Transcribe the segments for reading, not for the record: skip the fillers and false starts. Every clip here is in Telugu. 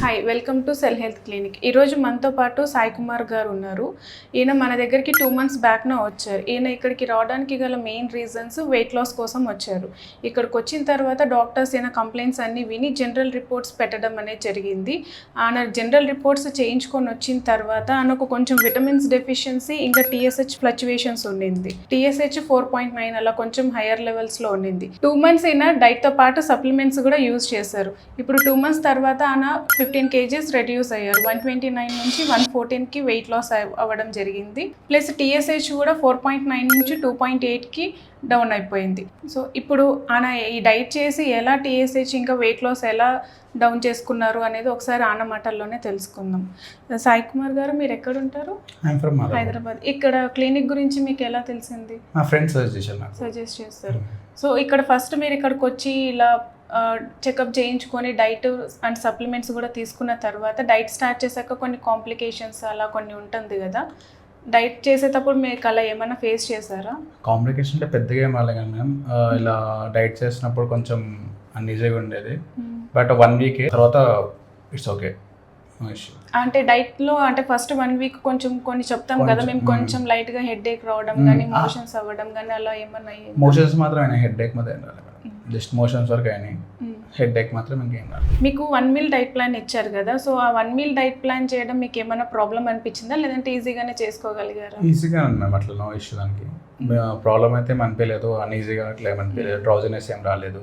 Hi, welcome to cell health clinic. ఈరోజు మనతో పాటు సాయి కుమార్ గారు ఉన్నారు. ఈయన మన దగ్గరికి 2 months బ్యాక్న వచ్చారు. ఈయన ఇక్కడికి రావడానికి గల మెయిన్ రీజన్స్ వెయిట్ లాస్ కోసం వచ్చారు. ఇక్కడికి వచ్చిన తర్వాత డాక్టర్స్ ఈయన కంప్లైంట్స్ అన్నీ విని జనరల్ రిపోర్ట్స్ పెట్టడం అనేది జరిగింది. ఆయన జనరల్ రిపోర్ట్స్ చేయించుకొని వచ్చిన తర్వాత ఆయనకు కొంచెం విటమిన్స్ డెఫిషియన్సీ ఇంకా TSH ఫ్లక్చువేషన్స్ ఉండింది. TSH 4.9 అలా కొంచెం హయ్యర్ లెవెల్స్లో ఉండింది. 2 months ఈయన డైట్తో పాటు సప్లిమెంట్స్ కూడా యూజ్ చేశారు. ఇప్పుడు 2 months తర్వాత ఆయన 15 kgs రెడ్యూస్ అయ్యారు. 129 నుంచి 114కి వెయిట్ లాస్ అవ్వడం జరిగింది. ప్లస్ TSH కూడా 4.9 నుంచి 2.8కి డౌన్ అయిపోయింది. సో ఇప్పుడు ఆయన ఈ డైట్ చేసి ఎలా TSH ఇంకా వెయిట్ లాస్ ఎలా డౌన్ చేసుకున్నారు అనేది ఒకసారి ఆన మాటల్లోనే తెలుసుకుందాం. సాయి కుమార్ గారు, మీరు ఎక్కడ ఉంటారు? హైదరాబాద్. ఇక్కడ క్లినిక్ గురించి మీకు ఎలా తెలిసింది? మా ఫ్రెండ్స్ సజెస్ట్ చేస్తారు. సో ఇక్కడ ఫస్ట్ మీరు ఇక్కడికి వచ్చి ఇలా చెకప్ చేయించుకొని డైట్ అండ్ సప్లిమెంట్స్ కూడా తీసుకున్న తర్వాత డైట్ స్టార్ట్ చేశాక కొన్ని కాంప్లికేషన్స్ అలా కొన్ని ఉంటుంది కదా, డైట్ చేసేటప్పుడు మీకు అలా ఏమైనా ఫేస్ చేశారా? కాంప్లికేషన్ అంటే పెద్దగా ఏం రాలే కానీ మ్యామ్, ఇలా డైట్ చేసినప్పుడు కొంచెం అన్ఈజీగా ఉండేది. బట్ 1 week తర్వాత ఇట్స్ ఓకే. అంటే డైట్లో అంటే ఫస్ట్ 1 week కొంచెం కొన్ని చెప్తాం కదా మేము, కొంచెం లైట్గా హెడేక్ రావడం కానీ మోషన్స్ అవ్వడం కానీ అలా ఏమన్నా? మోషన్స్ మాత్రం అయినా, హెడేక్ మాత్రం రాలేదు. జస్ట్ మోషన్స్ వరకు అయినాయి, హెడేక్ మాత్రం ఇంకేం రాలేదు. మీకు 1 meal డైట్ ప్లాన్ ఇచ్చారు కదా, సో ఆ 1 meal డైట్ ప్లాన్ చేయడం మీకు ఏమైనా ప్రాబ్లం అనిపించిందా లేదంటే ఈజీగానే చేసుకోగలిగారా? ఈజీగా ఉంది మ్యామ్, అట్లా నో ఇష్యూ. దానికి ప్రాబ్లం అయితే అనిపించలేదు, అన్ఈజీగా అట్లా ఏమనిపించలేదు, డ్రౌజినెస్ ఏం రాలేదు.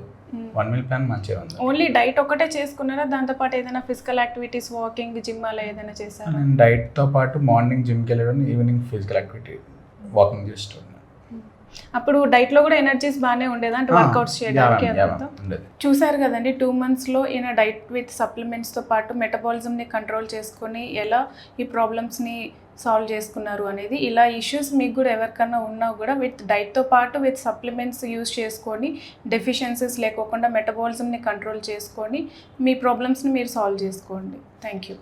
1 meal ప్లాన్ మంచిగా ఉంది. ఓన్లీ డైట్ ఒకటే చేసుకున్నారా? దాంతోపాటు ఏదైనా ఫిజికల్ యాక్టివిటీస్, వాకింగ్, జిమ్ అలా ఏదైనా చేశారా? నేను డైట్తో పాటు మార్నింగ్ జిమ్కి వెళ్ళడం, ఈవినింగ్ ఫిజికల్ యాక్టివిటీ వాకింగ్ చేస్తున్నాను. అప్పుడు డైట్లో కూడా ఎనర్జీస్ బాగానే ఉండేదా అంటే వర్కౌట్స్ చేయడానికి? చూసారు కదండి, 2 monthsలో ఈయన డైట్ విత్ సప్లిమెంట్స్తో పాటు మెటబాలిజంని కంట్రోల్ చేసుకొని ఎలా ఈ ప్రాబ్లమ్స్ని సాల్వ్ చేసుకున్నారు అనేది. ఇలా ఇష్యూస్ మీకు కూడా ఎవరికన్నా ఉన్నా కూడా విత్ డైట్తో పాటు విత్ సప్లిమెంట్స్ యూజ్ చేసుకొని డెఫిషియన్సీస్ లేకోకుండా మెటబాలిజంని కంట్రోల్ చేసుకొని మీ ప్రాబ్లమ్స్ని మీరు సాల్వ్ చేసుకోండి. Thank you.